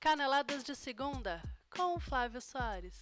Caneladas de Segunda, com o Flávio Soares.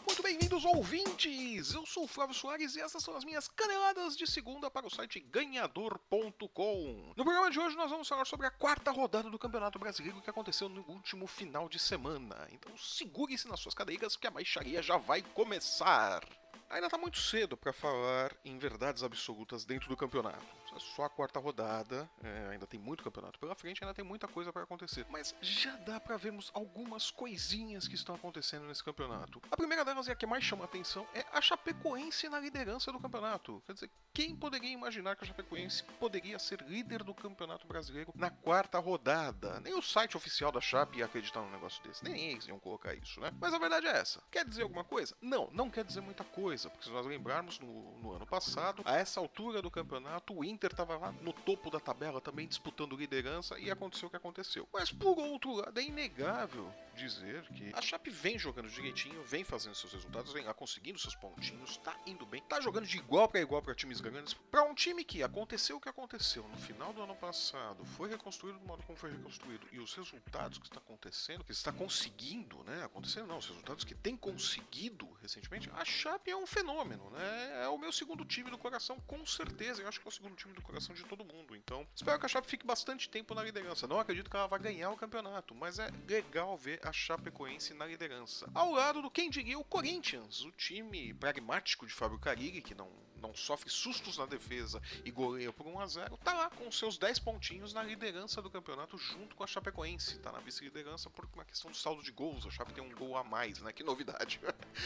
Muito bem-vindos, ouvintes! Eu sou o Flávio Soares e essas são as minhas caneladas de segunda para o site ganhador.com. No programa de hoje nós vamos falar sobre a quarta rodada do Campeonato Brasileiro que aconteceu no último final de semana. Então segure-se nas suas cadeiras que a baixaria já vai começar. Ainda tá muito cedo para falar em verdades absolutas dentro do campeonato. É só a quarta rodada, ainda tem muito campeonato pela frente, ainda tem muita coisa para acontecer. Mas já dá para vermos algumas coisinhas que estão acontecendo nesse campeonato. A primeira delas e a que mais chama a atenção é a Chapecoense na liderança do campeonato. Quer dizer, quem poderia imaginar que a Chapecoense poderia ser líder do Campeonato Brasileiro na quarta rodada? Nem o site oficial da Chape ia acreditar num negócio desse, nem eles iam colocar isso, né? Mas a verdade é essa. Quer dizer alguma coisa? Não, não quer dizer muita coisa, porque se nós lembrarmos, no ano passado, a essa altura do campeonato, o Inter estava lá no topo da tabela também disputando liderança e aconteceu o que aconteceu. Mas por outro lado, é inegável dizer que a Chape vem jogando direitinho, vem fazendo seus resultados, vem lá conseguindo seus pontinhos, tá indo bem, tá jogando de igual para times grandes, para um time que aconteceu o que aconteceu no final do ano passado, foi reconstruído do modo como foi reconstruído, e os resultados que está acontecendo, que está conseguindo, né, acontecendo não, os resultados que tem conseguido recentemente, a Chape é um fenômeno, né, é o meu segundo time do coração, com certeza, eu acho que é o segundo time do coração de todo mundo, então espero que a Chape fique bastante tempo na liderança, não acredito que ela vai ganhar o campeonato, mas é legal ver a Chapecoense na liderança, ao lado do, quem diria, o Corinthians, o time pragmático de Fábio Carille, que não sofre sustos na defesa e goleia por 1-0, tá lá com seus 10 pontinhos na liderança do campeonato junto com a Chapecoense, tá na vice-liderança por uma questão do saldo de gols, a Chape tem um gol a mais, né, que novidade,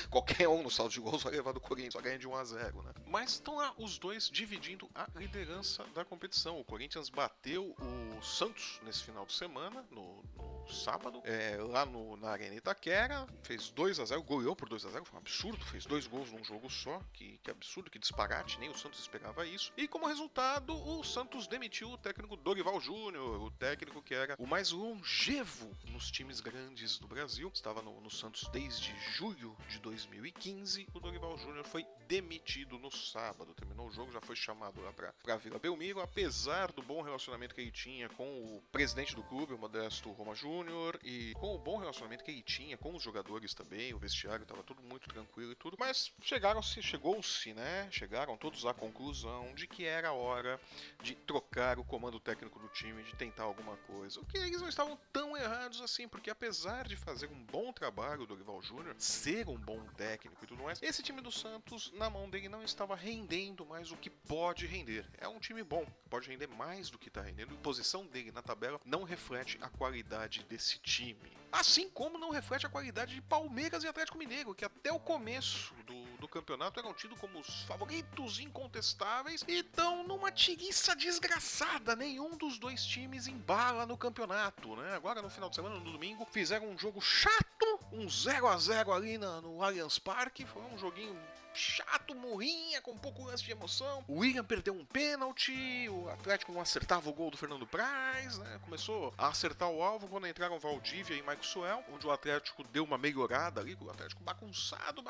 qualquer um no saldo de gols vai levar do Corinthians, só ganha de 1-0, né, mas estão lá os dois dividindo a liderança da competição, o Corinthians bateu o Santos nesse final de semana, no sábado, lá na Arena Itaquera, fez 2-0, goleou por 2-0, foi um absurdo, fez 2 gols num jogo só, que absurdo, que disparate, nem o Santos esperava isso, e como resultado, o Santos demitiu o técnico Dorival Júnior, o técnico que era o mais longevo nos times grandes do Brasil, estava no Santos desde julho de 2015, o Dorival Júnior foi demitido no sábado, terminou o jogo, já foi chamado lá pra Vila Belmiro, apesar do bom relacionamento que ele tinha com o presidente do clube, o Modesto Roma Júnior, e com o bom relacionamento que ele tinha com os jogadores também, o vestiário estava tudo muito tranquilo e tudo, mas chegou-se, né? Chegaram todos à conclusão de que era hora de trocar o comando técnico do time, de tentar alguma coisa. O que eles não estavam tão errados assim, porque apesar de fazer um bom trabalho, o Dorival Júnior ser um bom técnico e tudo mais, esse time do Santos, na mão dele, não estava rendendo mais o que pode render. É um time bom, pode render mais do que está rendendo, e a posição dele na tabela não reflete a qualidade desse time. Assim como não reflete a qualidade de Palmeiras e Atlético Mineiro, que até o começo do campeonato eram tidos como os favoritos incontestáveis e estão numa tiriça desgraçada. Nenhum dos dois times embala no campeonato, né? Agora no final de semana, no domingo, fizeram um jogo chato, um 0-0 ali no Allianz Parque, foi um joguinho chato, morrinha, com pouco lance de emoção. O William perdeu um pênalti, o Atlético não acertava o gol do Fernando Praz, né? Começou a acertar o alvo quando entraram Valdívia e Michael Suel, onde o Atlético deu uma melhorada ali, o Atlético bagunçado.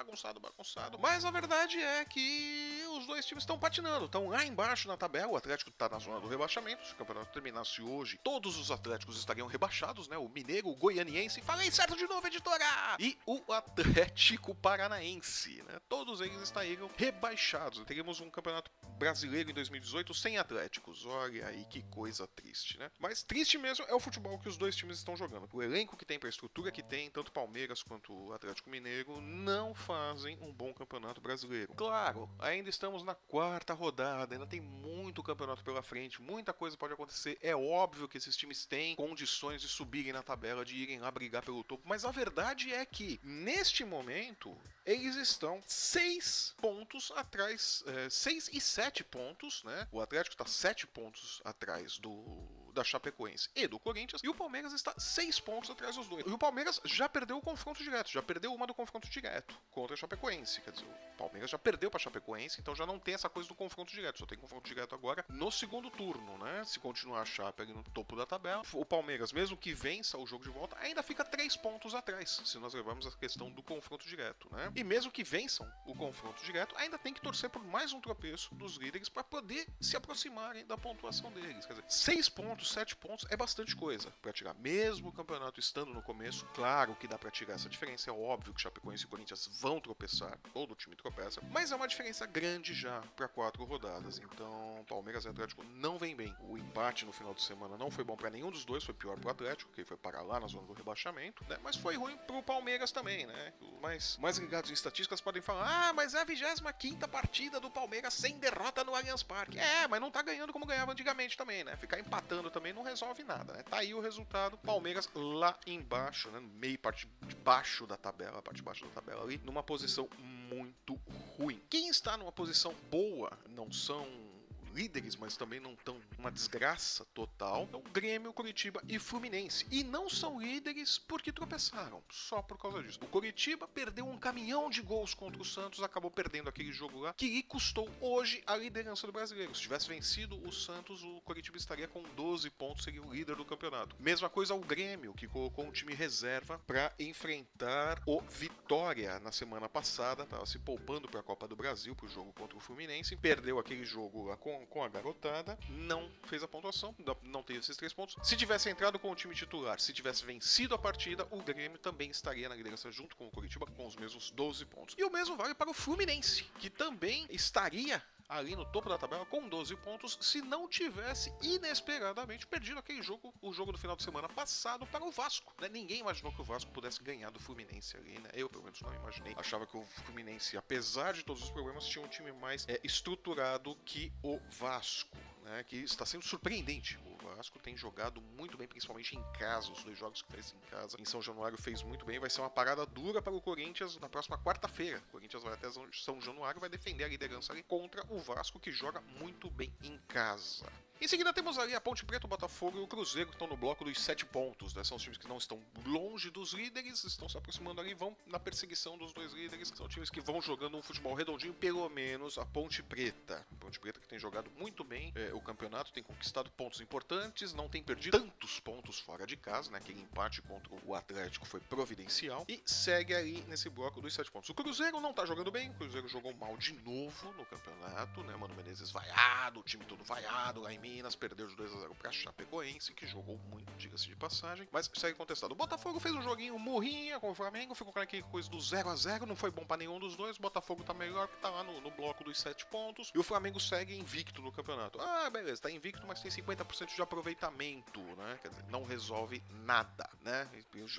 Mas a verdade é que os dois times estão patinando, estão lá embaixo na tabela, o Atlético está na zona do rebaixamento, se o campeonato terminasse hoje, todos os Atléticos estariam rebaixados, né? O Mineiro, o Goianiense, falei certo de novo, editora! E o Atlético Paranaense, né? Todos eles estariam rebaixados. Teríamos um campeonato brasileiro em 2018 sem Atléticos. Olha aí que coisa triste, né? Mas triste mesmo é o futebol que os dois times estão jogando. O elenco que tem, pra estrutura que tem, tanto Palmeiras quanto o Atlético Mineiro, não fazem um bom campeonato brasileiro. Claro, ainda estamos na quarta rodada, ainda tem muito campeonato pela frente, muita coisa pode acontecer. É óbvio que esses times têm condições de subirem na tabela, de irem lá brigar pelo topo, mas a verdade é que, neste momento, eles estão 6 pontos atrás, 6 e 7 pontos, né? O Atlético está 7 pontos atrás da Chapecoense e do Corinthians, e o Palmeiras está 6 pontos atrás dos dois. E o Palmeiras já perdeu o confronto direto, já perdeu uma do confronto direto contra a Chapecoense, quer dizer, o Palmeiras já perdeu para a Chapecoense, então já não tem essa coisa do confronto direto, só tem confronto direto agora no segundo turno, né? Se continuar a Chape ali no topo da tabela, o Palmeiras, mesmo que vença o jogo de volta, ainda fica 3 pontos atrás, se nós levarmos a questão do confronto direto, né? E mesmo que vençam o confronto direto, ainda tem que torcer por mais um tropeço dos líderes para poder se aproximarem da pontuação deles. Quer dizer, 6 pontos pontos, 7 pontos é bastante coisa pra tirar. Mesmo o campeonato estando no começo, claro que dá pra tirar essa diferença. É óbvio que Chapecoense e Corinthians vão tropeçar, todo time tropeça, mas é uma diferença grande já pra 4 rodadas. Então, Palmeiras e Atlético não vem bem. O empate no final de semana não foi bom pra nenhum dos dois, foi pior pro Atlético, que foi parar lá na zona do rebaixamento, né? Mas foi ruim pro Palmeiras também, né? Os mais ligados em estatísticas podem falar: mas é a 25ª partida do Palmeiras sem derrota no Allianz Parque. Mas não tá ganhando como ganhava antigamente também, né? Ficar empatando também não resolve nada, né? Tá aí o resultado, Palmeiras lá embaixo, né? Meio parte de baixo da tabela, parte de baixo da tabela ali, numa posição muito ruim. Quem está numa posição boa não são líderes, mas também não estão uma desgraça total. Então, Grêmio, Coritiba e Fluminense. E não são líderes porque tropeçaram, só por causa disso. O Coritiba perdeu um caminhão de gols contra o Santos, acabou perdendo aquele jogo lá, que lhe custou hoje a liderança do Brasileiro. Se tivesse vencido o Santos, o Coritiba estaria com 12 pontos, seria o líder do campeonato. Mesma coisa o Grêmio, que colocou um time reserva para enfrentar o Vitória na semana passada, estava se poupando para a Copa do Brasil, para o jogo contra o Fluminense, perdeu aquele jogo lá com a garotada, não fez a pontuação, não teve esses 3 pontos. Se tivesse entrado com o time titular, se tivesse vencido a partida, o Grêmio também estaria na liderança junto com o Coritiba com os mesmos 12 pontos. E o mesmo vale para o Fluminense, que também estaria ali no topo da tabela com 12 pontos se não tivesse inesperadamente perdido aquele jogo, o jogo do final de semana passado para o Vasco, né? Ninguém imaginou que o Vasco pudesse ganhar do Fluminense ali, né? Eu pelo menos não imaginei. Achava que o Fluminense, apesar de todos os problemas, tinha um time mais estruturado que o Vasco, né? Que está sendo surpreendente. O Vasco tem jogado muito bem, principalmente em casa. Os 2 jogos que fez em casa em São Januário fez muito bem. Vai ser uma parada dura para o Corinthians na próxima quarta-feira. O Corinthians vai até São Januário e vai defender a liderança ali contra o Vasco, que joga muito bem em casa. Em seguida temos ali a Ponte Preta, o Botafogo e o Cruzeiro, que estão no bloco dos 7 pontos, né? São os times que não estão longe dos líderes, estão se aproximando ali, vão na perseguição dos 2 líderes. São times que vão jogando um futebol redondinho, pelo menos a Ponte Preta. A Ponte Preta que tem jogado muito bem o campeonato, tem conquistado pontos importantes, não tem perdido tantos pontos fora de casa, né? Aquele empate contra o Atlético foi providencial e segue ali nesse bloco dos 7 pontos. O Cruzeiro não tá jogando bem, o Cruzeiro jogou mal de novo no campeonato, né? Mano Menezes vaiado, o time todo vaiado lá em Minas, perdeu de 2-0 pra Chapecoense, que jogou muito, diga-se de passagem, mas segue contestado. O Botafogo fez um joguinho morrinha com o Flamengo, ficou com aquela coisa do 0-0, não foi bom pra nenhum dos dois. O Botafogo tá melhor, que tá lá no bloco dos 7 pontos, e o Flamengo segue invicto no campeonato. Beleza, tá invicto, mas tem 50% de aproveitamento, né? Quer dizer, não resolve nada, né?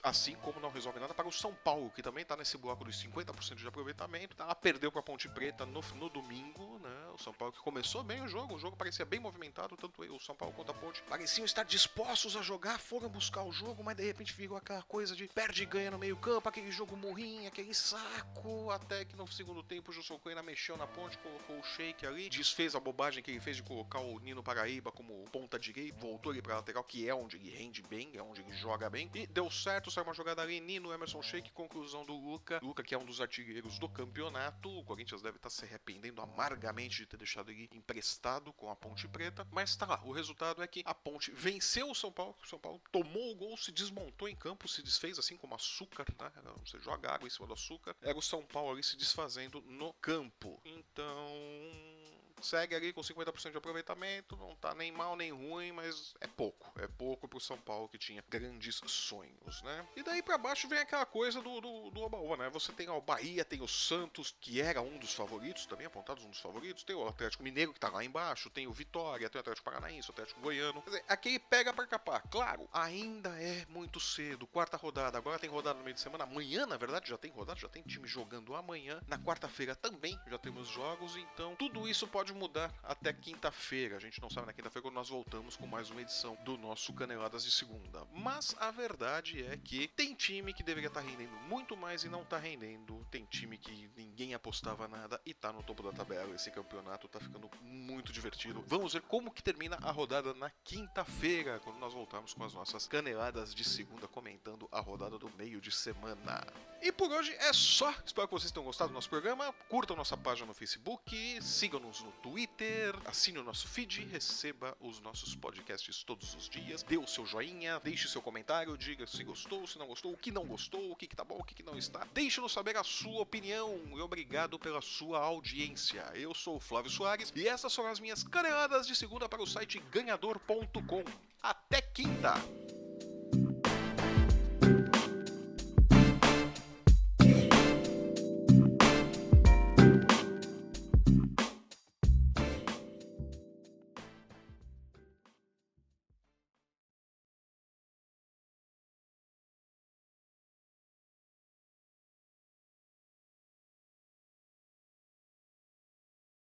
Assim como não resolve nada para o São Paulo, que também tá nesse bloco dos 50% de aproveitamento, tá? Perdeu pra Ponte Preta no domingo, né? O São Paulo que começou bem o jogo parecia bem movimentado, tanto o São Paulo quanto a Ponte pareciam estar dispostos a jogar, foram buscar o jogo, mas de repente virou aquela coisa de perde e ganha no meio campo, aquele jogo morrinho, aquele saco, até que no segundo tempo o Gilson Coelho mexeu na ponte, colocou o Sheik ali, desfez a bobagem que ele fez de colocar o Nino Paraíba como ponta direita, voltou ele pra lateral, que é onde ele rende bem, é onde ele joga bem, e deu certo, saiu uma jogada ali, Nino, Emerson, Sheik, conclusão do Luca, que é um dos artilheiros do campeonato. O Corinthians deve estar se arrependendo amargamente de ter deixado ele emprestado com a Ponte Preta, mas tá lá, o resultado é que a Ponte venceu o São Paulo tomou o gol, se desmontou em campo, se desfez assim como açúcar, né? Você joga água em cima do açúcar, era o São Paulo ali se desfazendo no campo. Então segue ali com 50% de aproveitamento, não tá nem mal nem ruim, mas é pouco pro São Paulo, que tinha grandes sonhos, né? E daí pra baixo vem aquela coisa do Oba-Oba, né? Você tem o Bahia, tem o Santos, que era um dos favoritos, também apontados um dos favoritos, tem o Atlético Mineiro, que tá lá embaixo, tem o Vitória, tem o Atlético Paranaense, o Atlético Goiano, quer dizer, aquele pega pra capar. Claro, ainda é muito cedo, 4ª rodada, agora tem rodada no meio de semana, amanhã, na verdade, já tem rodada, já tem time jogando amanhã, na quarta-feira também já temos jogos, então tudo isso pode mudar até quinta-feira. A gente não sabe na quinta-feira quando nós voltamos com mais uma edição do nosso Caneladas de Segunda. Mas a verdade é que tem time que deveria estar rendendo muito mais e não tá rendendo. Tem time que ninguém apostava nada e tá no topo da tabela. Esse campeonato tá ficando muito divertido. Vamos ver como que termina a rodada na quinta-feira, quando nós voltarmos com as nossas Caneladas de Segunda, comentando a rodada do meio de semana. E por hoje é só. Espero que vocês tenham gostado do nosso programa. Curtam nossa página no Facebook, sigam-nos no Twitter, assine o nosso feed, receba os nossos podcasts todos os dias, dê o seu joinha, deixe seu comentário, diga se gostou, se não gostou, o que não gostou, o que tá bom, o que não está. Deixe-nos saber a sua opinião e obrigado pela sua audiência. Eu sou o Flávio Soares e essas são as minhas caneladas de segunda para o site ganhador.com. Até quinta!